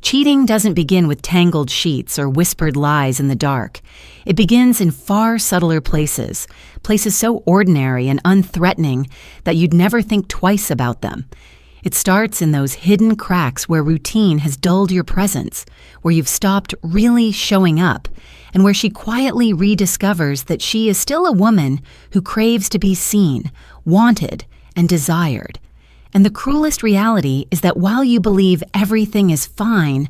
Cheating doesn't begin with tangled sheets or whispered lies in the dark. It begins in far subtler places, places so ordinary and unthreatening that you'd never think twice about them. It starts in those hidden cracks where routine has dulled your presence, where you've stopped really showing up, and where she quietly rediscovers that she is still a woman who craves to be seen, wanted, and desired. And the cruelest reality is that while you believe everything is fine,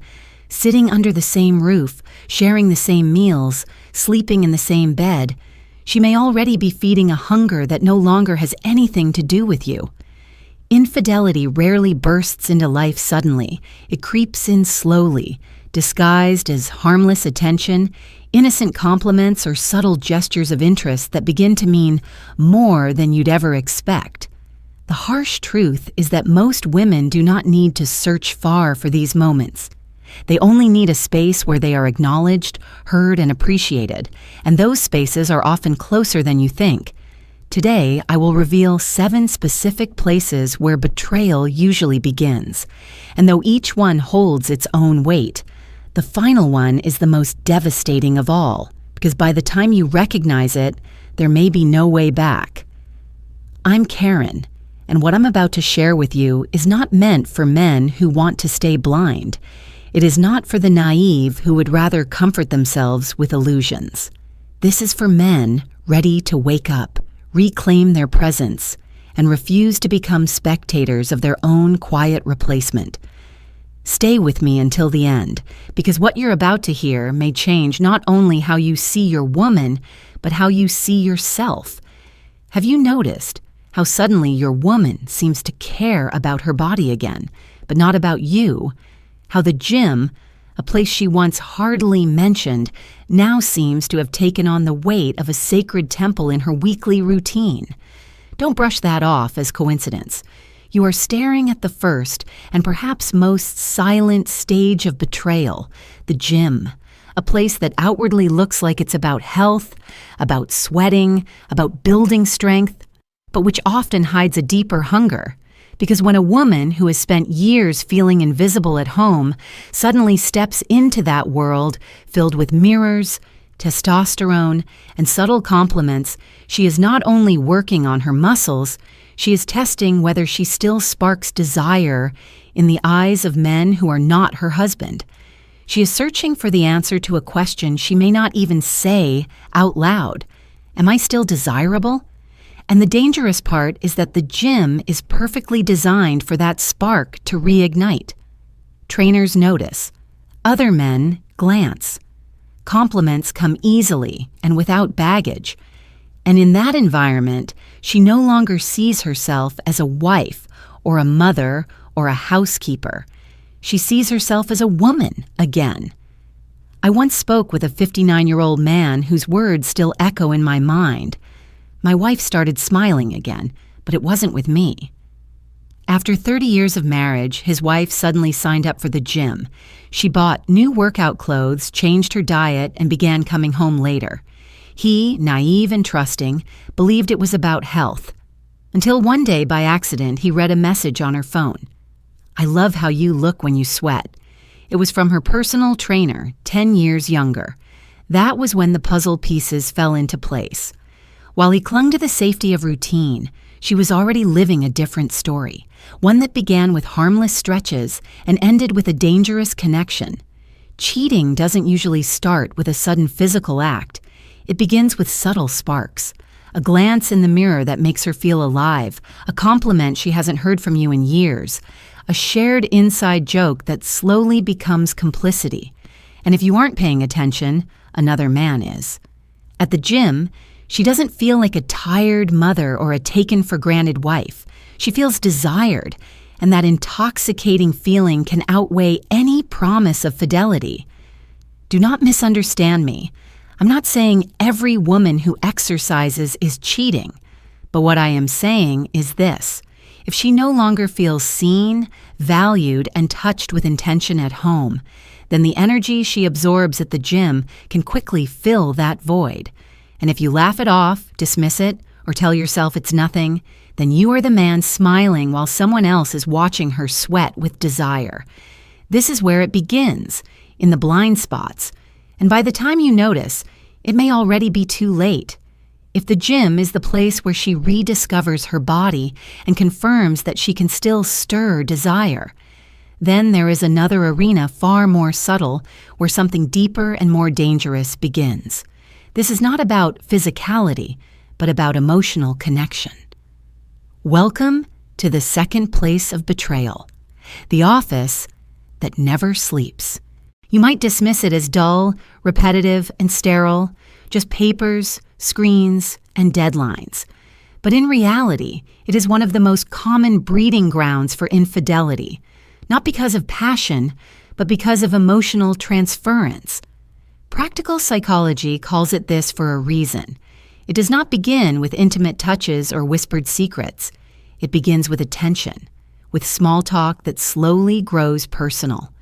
sitting under the same roof, sharing the same meals, sleeping in the same bed, she may already be feeding a hunger that no longer has anything to do with you. Infidelity rarely bursts into life suddenly. It creeps in slowly, disguised as harmless attention, innocent compliments, or subtle gestures of interest that begin to mean more than you'd ever expect. The harsh truth is that most women do not need to search far for these moments. They only need a space where they are acknowledged, heard, and appreciated, and those spaces are often closer than you think. Today, I will reveal 7 specific places where betrayal usually begins, and though each one holds its own weight, the final one is the most devastating of all, because by the time you recognize it, there may be no way back. I'm Karen, and what I'm about to share with you is not meant for men who want to stay blind. It is not for the naive who would rather comfort themselves with illusions. This is for men ready to wake up, reclaim their presence, and refuse to become spectators of their own quiet replacement. Stay with me until the end, because what you're about to hear may change not only how you see your woman, but how you see yourself. Have you noticed how suddenly your woman seems to care about her body again, but not about you? How the gym, a place she once hardly mentioned, now seems to have taken on the weight of a sacred temple in her weekly routine. Don't brush that off as coincidence. You are staring at the first and perhaps most silent stage of betrayal, the gym, a place that outwardly looks like it's about health, about sweating, about building strength, but which often hides a deeper hunger. Because when a woman who has spent years feeling invisible at home suddenly steps into that world filled with mirrors, testosterone, and subtle compliments, she is not only working on her muscles, she is testing whether she still sparks desire in the eyes of men who are not her husband. She is searching for the answer to a question she may not even say out loud. Am I still desirable? And the dangerous part is that the gym is perfectly designed for that spark to reignite. Trainers notice. Other men glance. Compliments come easily and without baggage. And in that environment, she no longer sees herself as a wife or a mother or a housekeeper. She sees herself as a woman again. I once spoke with a 59-year-old man whose words still echo in my mind. My wife started smiling again, but it wasn't with me. After 30 years of marriage, his wife suddenly signed up for the gym. She bought new workout clothes, changed her diet, and began coming home later. He, naive and trusting, believed it was about health. Until one day, by accident, he read a message on her phone. "I love how you look when you sweat." It was from her personal trainer, 10 years younger. That was when the puzzle pieces fell into place. While he clung to the safety of routine, she was already living a different story, one that began with harmless stretches and ended with a dangerous connection. Cheating doesn't usually start with a sudden physical act. It begins with subtle sparks, a glance in the mirror that makes her feel alive, a compliment she hasn't heard from you in years, a shared inside joke that slowly becomes complicity. And if you aren't paying attention, another man is. At the gym, she doesn't feel like a tired mother or a taken-for-granted wife. She feels desired, and that intoxicating feeling can outweigh any promise of fidelity. Do not misunderstand me. I'm not saying every woman who exercises is cheating, but what I am saying is this. If she no longer feels seen, valued, and touched with intention at home, then the energy she absorbs at the gym can quickly fill that void. And if you laugh it off, dismiss it, or tell yourself it's nothing, then you are the man smiling while someone else is watching her sweat with desire. This is where it begins, in the blind spots, and by the time you notice, it may already be too late. If the gym is the place where she rediscovers her body and confirms that she can still stir desire, then there is another arena far more subtle where something deeper and more dangerous begins. This is not about physicality, but about emotional connection. Welcome to the second place of betrayal, the office that never sleeps. You might dismiss it as dull, repetitive, and sterile, just papers, screens, and deadlines. But in reality, it is one of the most common breeding grounds for infidelity, not because of passion, but because of emotional transference. Practical psychology calls it this for a reason. It does not begin with intimate touches or whispered secrets. It begins with attention, with small talk that slowly grows personal,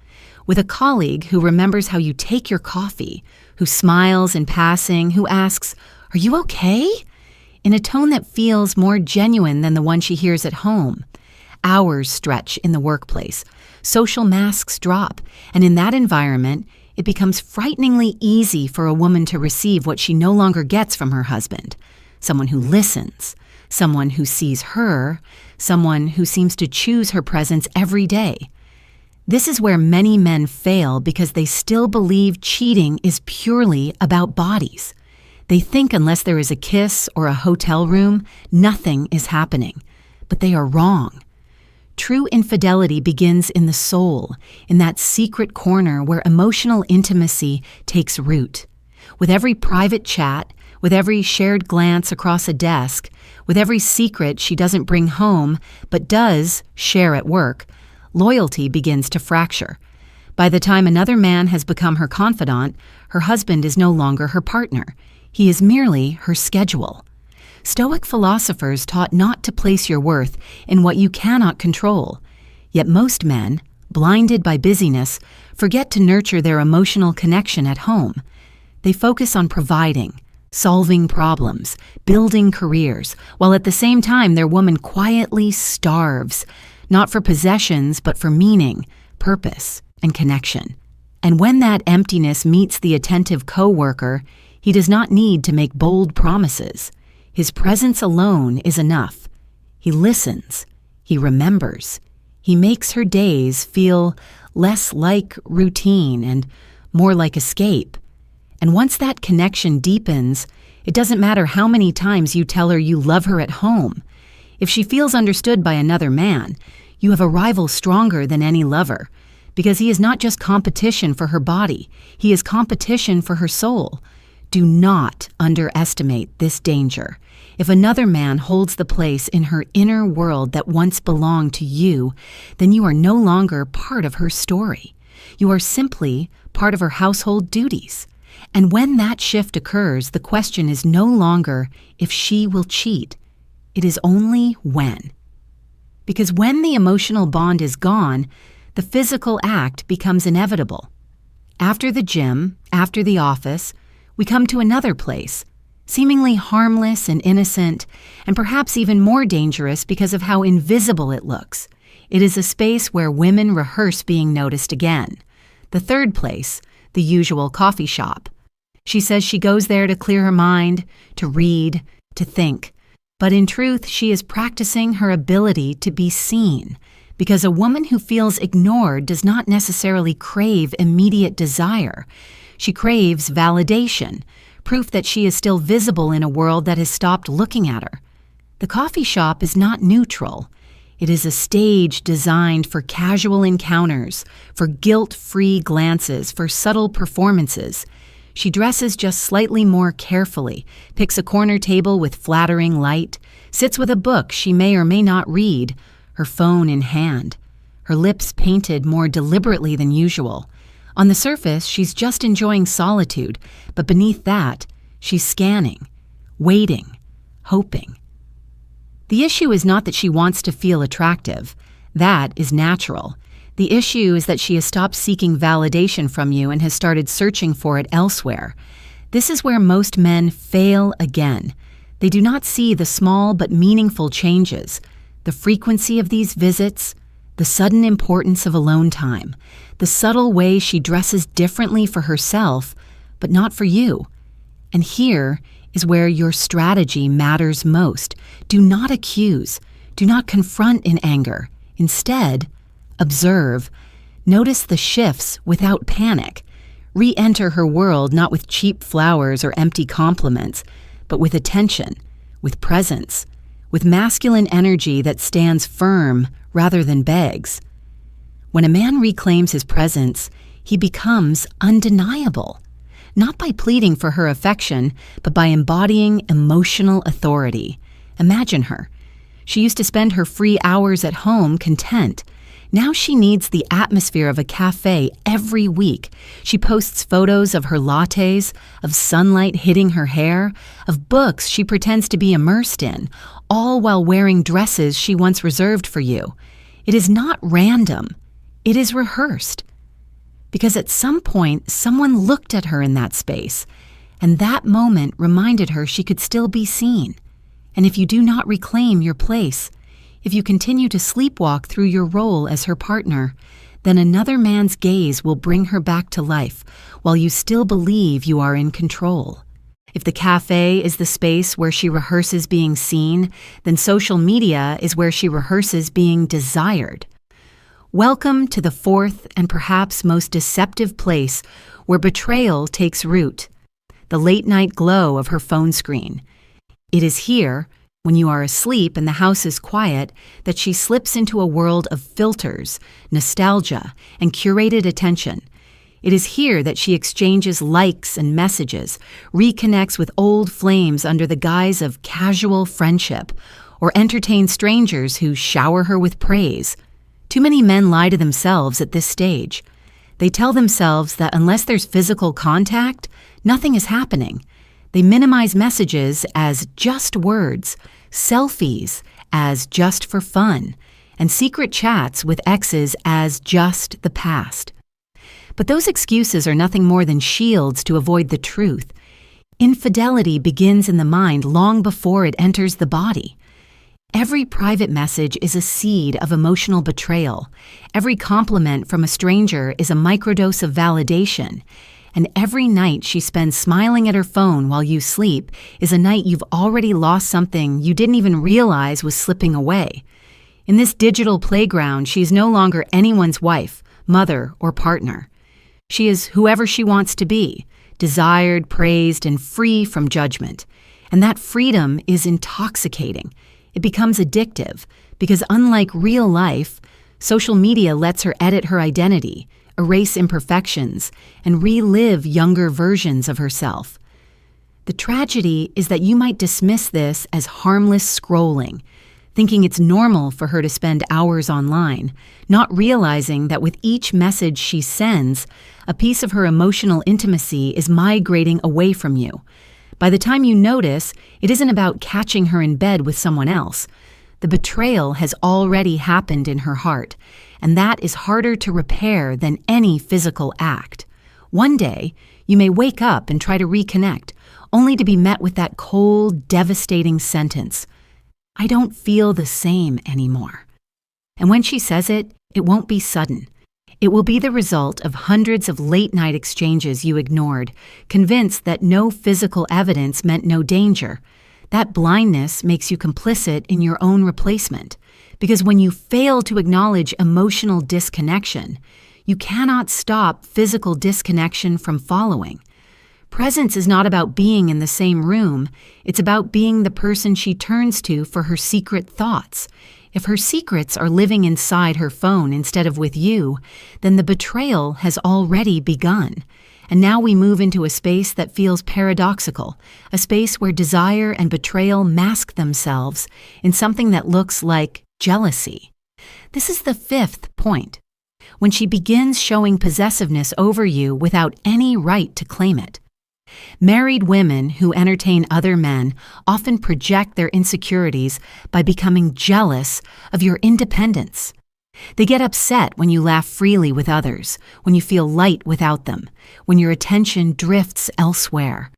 with a colleague who remembers how you take your coffee, who smiles in passing, who asks, "Are you okay?" in a tone that feels more genuine than the one she hears at home. Hours stretch in the workplace. Social masks drop, and in that environment, it becomes frighteningly easy for a woman to receive what she no longer gets from her husband. Someone who listens, someone who sees her, someone who seems to choose her presence every day. This is where many men fail because they still believe cheating is purely about bodies. They think unless there is a kiss or a hotel room, nothing is happening. But they are wrong. True infidelity begins in the soul, in that secret corner where emotional intimacy takes root. With every private chat, with every shared glance across a desk, with every secret she doesn't bring home but does share at work, loyalty begins to fracture. By the time another man has become her confidant, her husband is no longer her partner. He is merely her schedule. Stoic philosophers taught not to place your worth in what you cannot control. Yet most men, blinded by busyness, forget to nurture their emotional connection at home. They focus on providing, solving problems, building careers, while at the same time their woman quietly starves, not for possessions, but for meaning, purpose, and connection. And when that emptiness meets the attentive coworker, he does not need to make bold promises. His presence alone is enough. He listens. He remembers. He makes her days feel less like routine and more like escape. And once that connection deepens, it doesn't matter how many times you tell her you love her at home. If she feels understood by another man, you have a rival stronger than any lover, because he is not just competition for her body, he is competition for her soul. Do not underestimate this danger. If another man holds the place in her inner world that once belonged to you, then you are no longer part of her story. You are simply part of her household duties. And when that shift occurs, the question is no longer if she will cheat. It is only when. Because when the emotional bond is gone, the physical act becomes inevitable. After the gym, after the office, we come to another place, seemingly harmless and innocent, and perhaps even more dangerous because of how invisible it looks. It is a space where women rehearse being noticed again. The third place, the usual coffee shop. She says she goes there to clear her mind, to read, to think. But in truth, she is practicing her ability to be seen, because a woman who feels ignored does not necessarily crave immediate desire. She craves validation, proof that she is still visible in a world that has stopped looking at her. The coffee shop is not neutral. It is a stage designed for casual encounters, for guilt-free glances, for subtle performances. She dresses just slightly more carefully, picks a corner table with flattering light, sits with a book she may or may not read, her phone in hand, her lips painted more deliberately than usual. On the surface, she's just enjoying solitude, but beneath that, she's scanning, waiting, hoping. The issue is not that she wants to feel attractive. That is natural. The issue is that she has stopped seeking validation from you and has started searching for it elsewhere. This is where most men fail again. They do not see the small but meaningful changes, the frequency of these visits, The sudden importance of alone time, the subtle way she dresses differently for herself, but not for you. And here is where your strategy matters most. Do not accuse. Do not confront in anger. Instead, observe. Notice the shifts without panic. Re-enter her world not with cheap flowers or empty compliments, but with attention, with presence, with masculine energy that stands firm rather than begs. When a man reclaims his presence, he becomes undeniable, not by pleading for her affection, but by embodying emotional authority. Imagine her. She used to spend her free hours at home content. Now she needs the atmosphere of a cafe every week. She posts photos of her lattes, of sunlight hitting her hair, of books she pretends to be immersed in, all while wearing dresses she once reserved for you. It is not random. It is rehearsed. Because at some point, someone looked at her in that space, and that moment reminded her she could still be seen. And if you do not reclaim your place, if you continue to sleepwalk through your role as her partner, then another man's gaze will bring her back to life while you still believe you are in control. If the cafe is the space where she rehearses being seen, then social media is where she rehearses being desired. Welcome to the fourth and perhaps most deceptive place where betrayal takes root, the late-night glow of her phone screen. It is here, when you are asleep and the house is quiet, that she slips into a world of filters, nostalgia, and curated attention. It is here that she exchanges likes and messages, reconnects with old flames under the guise of casual friendship, or entertains strangers who shower her with praise. Too many men lie to themselves at this stage. They tell themselves that unless there's physical contact, nothing is happening. They minimize messages as just words, selfies as just for fun, and secret chats with exes as just the past. But those excuses are nothing more than shields to avoid the truth. Infidelity begins in the mind long before it enters the body. Every private message is a seed of emotional betrayal. Every compliment from a stranger is a microdose of validation. And every night she spends smiling at her phone while you sleep is a night you've already lost something you didn't even realize was slipping away. In this digital playground, she is no longer anyone's wife, mother, or partner. She is whoever she wants to be, desired, praised, and free from judgment. And that freedom is intoxicating. It becomes addictive because unlike real life, social media lets her edit her identity, erase imperfections, and relive younger versions of herself. The tragedy is that you might dismiss this as harmless scrolling, thinking it's normal for her to spend hours online, not realizing that with each message she sends, a piece of her emotional intimacy is migrating away from you. By the time you notice, it isn't about catching her in bed with someone else. The betrayal has already happened in her heart, and that is harder to repair than any physical act. One day, you may wake up and try to reconnect, only to be met with that cold, devastating sentence, "I don't feel the same anymore." And when she says it, it won't be sudden. It will be the result of hundreds of late-night exchanges you ignored, convinced that no physical evidence meant no danger. That blindness makes you complicit in your own replacement, because when you fail to acknowledge emotional disconnection, you cannot stop physical disconnection from following. Presence is not about being in the same room. It's about being the person she turns to for her secret thoughts. If her secrets are living inside her phone instead of with you, then the betrayal has already begun. And now we move into a space that feels paradoxical, a space where desire and betrayal mask themselves in something that looks like jealousy. This is the fifth point. When she begins showing possessiveness over you without any right to claim it. Married women who entertain other men often project their insecurities by becoming jealous of your independence. They get upset when you laugh freely with others, when you feel light without them, when your attention drifts elsewhere.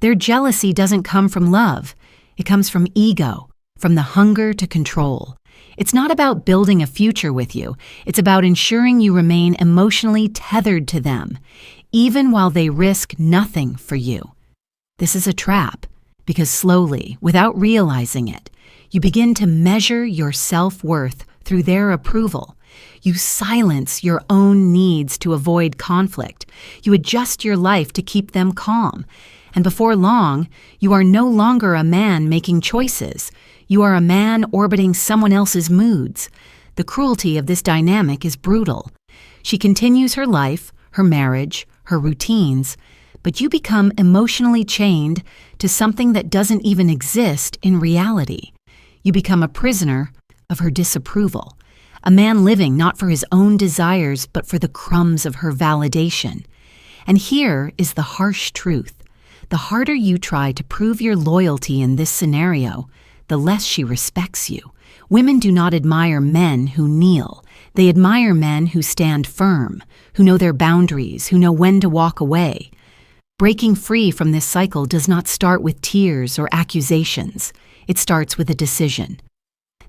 Their jealousy doesn't come from love. It comes from ego, from the hunger to control. It's not about building a future with you. It's about ensuring you remain emotionally tethered to them, even while they risk nothing for you. This is a trap, because slowly, without realizing it, you begin to measure your self-worth through their approval. You silence your own needs to avoid conflict. You adjust your life to keep them calm. And before long, you are no longer a man making choices. You are a man orbiting someone else's moods. The cruelty of this dynamic is brutal. She continues her life, her marriage, her routines, but you become emotionally chained to something that doesn't even exist in reality. You become a prisoner of her disapproval, a man living not for his own desires but for the crumbs of her validation. And here is the harsh truth. The harder you try to prove your loyalty in this scenario, the less she respects you. Women do not admire men who kneel. They admire men who stand firm, who know their boundaries, who know when to walk away. Breaking free from this cycle does not start with tears or accusations. It starts with a decision.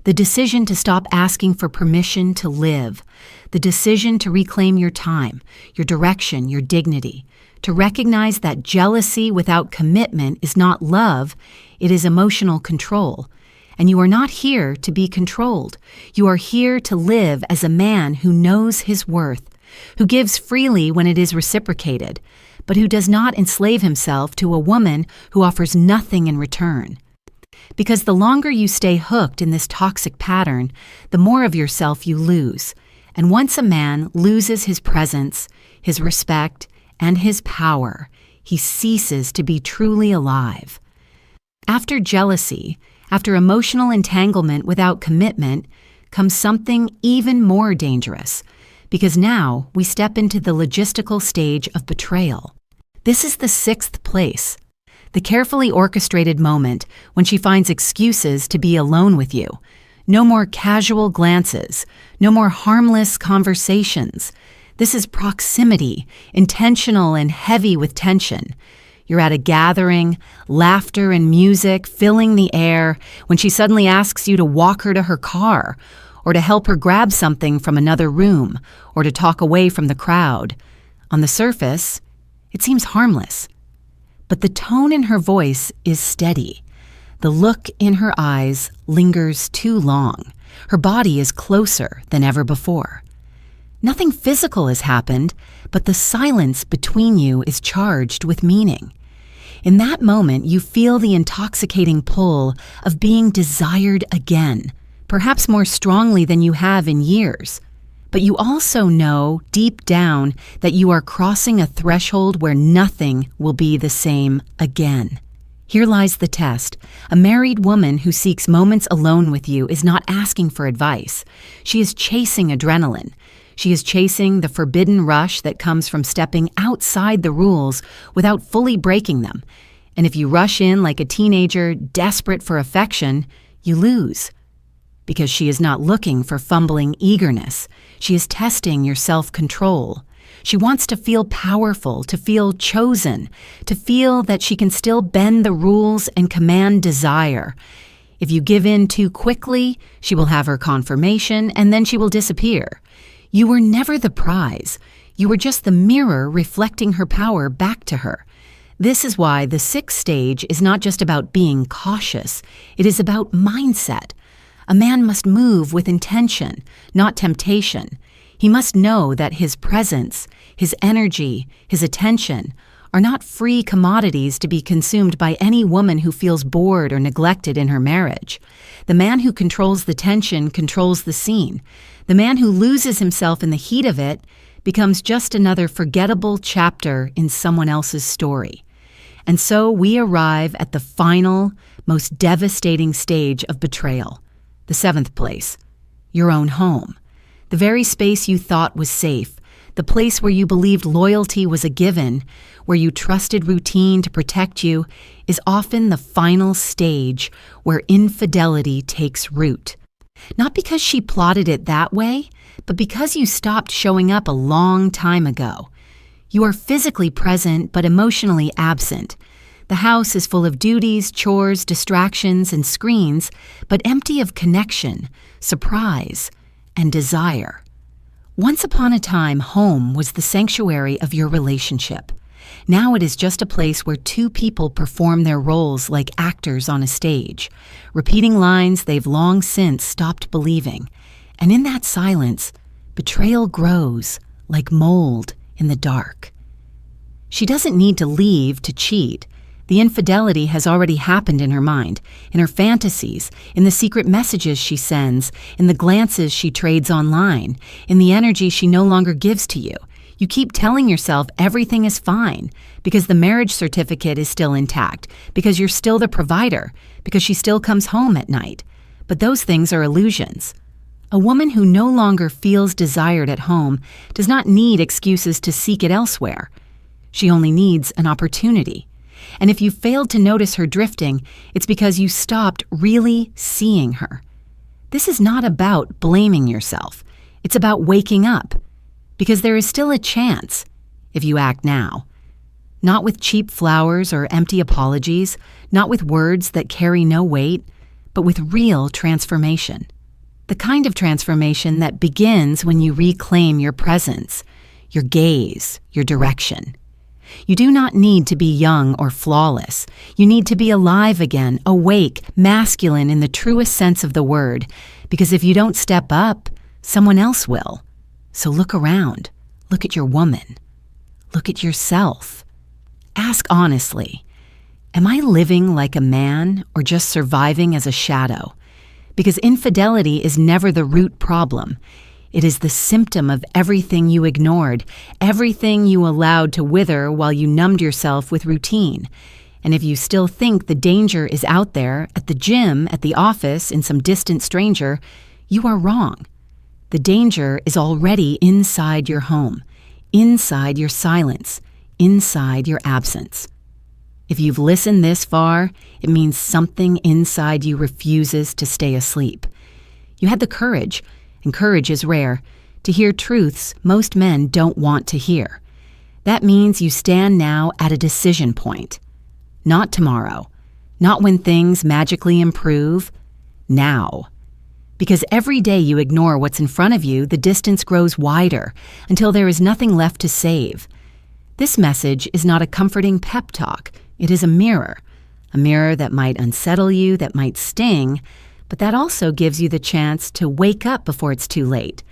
The decision to stop asking for permission to live. The decision to reclaim your time, your direction, your dignity. To recognize that jealousy without commitment is not love, it is emotional control. And you are not here to be controlled. You are here to live as a man who knows his worth, who gives freely when it is reciprocated, but who does not enslave himself to a woman who offers nothing in return. Because the longer you stay hooked in this toxic pattern, the more of yourself you lose. And once a man loses his presence, his respect, and his power, he ceases to be truly alive. After jealousy, after emotional entanglement without commitment, comes something even more dangerous, because now we step into the logistical stage of betrayal. This is the 6th place, the carefully orchestrated moment when she finds excuses to be alone with you. No more casual glances, no more harmless conversations. This is proximity, intentional and heavy with tension. You're at a gathering, laughter and music filling the air, when she suddenly asks you to walk her to her car, or to help her grab something from another room, or to talk away from the crowd. On the surface, it seems harmless. But the tone in her voice is steady. The look in her eyes lingers too long. Her body is closer than ever before. Nothing physical has happened, but the silence between you is charged with meaning. In that moment, you feel the intoxicating pull of being desired again, perhaps more strongly than you have in years. But you also know deep down that you are crossing a threshold where nothing will be the same again. Here lies the test. A married woman who seeks moments alone with you is not asking for advice. She is chasing adrenaline. She is chasing the forbidden rush that comes from stepping outside the rules without fully breaking them. And if you rush in like a teenager desperate for affection, you lose. Because she is not looking for fumbling eagerness. She is testing your self-control. She wants to feel powerful, to feel chosen, to feel that she can still bend the rules and command desire. If you give in too quickly, she will have her confirmation and then she will disappear. You were never the prize. You were just the mirror reflecting her power back to her. This is why the 6th stage is not just about being cautious. It is about mindset. A man must move with intention, not temptation. He must know that his presence, his energy, his attention are not free commodities to be consumed by any woman who feels bored or neglected in her marriage. The man who controls the tension controls the scene. The man who loses himself in the heat of it becomes just another forgettable chapter in someone else's story. And so we arrive at the final, most devastating stage of betrayal. The 7th place, your own home. The very space you thought was safe, the place where you believed loyalty was a given, where you trusted routine to protect you, is often the final stage where infidelity takes root. Not because she plotted it that way, but because you stopped showing up a long time ago. You are physically present but emotionally absent. The house is full of duties, chores, distractions, and screens, but empty of connection, surprise, and desire. Once upon a time, home was the sanctuary of your relationship. Now it is just a place where two people perform their roles like actors on a stage, repeating lines they've long since stopped believing. And in that silence, betrayal grows like mold in the dark. She doesn't need to leave to cheat. The infidelity has already happened in her mind, in her fantasies, in the secret messages she sends, in the glances she trades online, in the energy she no longer gives to you. You keep telling yourself everything is fine because the marriage certificate is still intact, because you're still the provider, because she still comes home at night. But those things are illusions. A woman who no longer feels desired at home does not need excuses to seek it elsewhere. She only needs an opportunity. And if you failed to notice her drifting, it's because you stopped really seeing her. This is not about blaming yourself. It's about waking up. Because there is still a chance, if you act now. Not with cheap flowers or empty apologies, not with words that carry no weight, but with real transformation. The kind of transformation that begins when you reclaim your presence, your gaze, your direction. You do not need to be young or flawless. You need to be alive again, awake, masculine in the truest sense of the word. Because if you don't step up, someone else will. So look around. Look at your woman. Look at yourself. Ask honestly, am I living like a man or just surviving as a shadow? Because infidelity is never the root problem. It is the symptom of everything you ignored, everything you allowed to wither while you numbed yourself with routine. And if you still think the danger is out there, at the gym, at the office, in some distant stranger, you are wrong. The danger is already inside your home, inside your silence, inside your absence. If you've listened this far, it means something inside you refuses to stay asleep. You had the courage, and courage is rare, to hear truths most men don't want to hear. That means you stand now at a decision point. Not tomorrow, not when things magically improve, now. Because every day you ignore what's in front of you, the distance grows wider until there is nothing left to save. This message is not a comforting pep talk. It is a mirror that might unsettle you, that might sting, but that also gives you the chance to wake up before it's too late.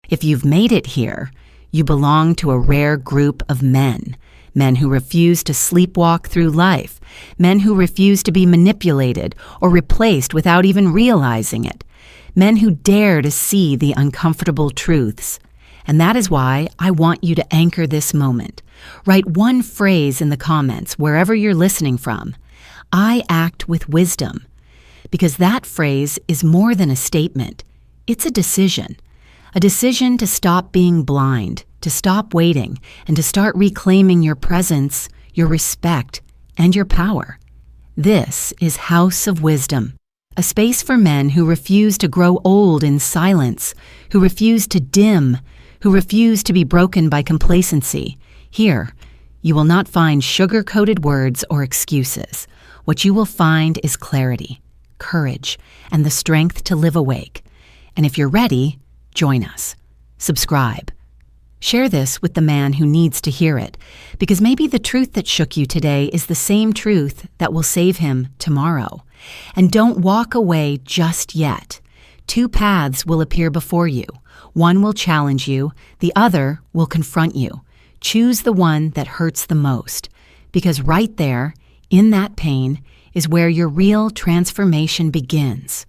If you've made it here, you belong to a rare group of men. Men who refuse to sleepwalk through life. Men who refuse to be manipulated or replaced without even realizing it. Men who dare to see the uncomfortable truths. And that is why I want you to anchor this moment. Write one phrase in the comments, wherever you're listening from. I act with wisdom. Because that phrase is more than a statement. It's a decision. A decision to stop being blind, to stop waiting, and to start reclaiming your presence, your respect, and your power. This is House of Wisdom. A space for men who refuse to grow old in silence, who refuse to dim, who refuse to be broken by complacency. Here, you will not find sugar-coated words or excuses. What you will find is clarity, courage, and the strength to live awake. And if you're ready, join us. Subscribe. Share this with the man who needs to hear it, because maybe the truth that shook you today is the same truth that will save him tomorrow. And don't walk away just yet. Two paths will appear before you. One will challenge you, the other will confront you. Choose the one that hurts the most, because right there, in that pain, is where your real transformation begins.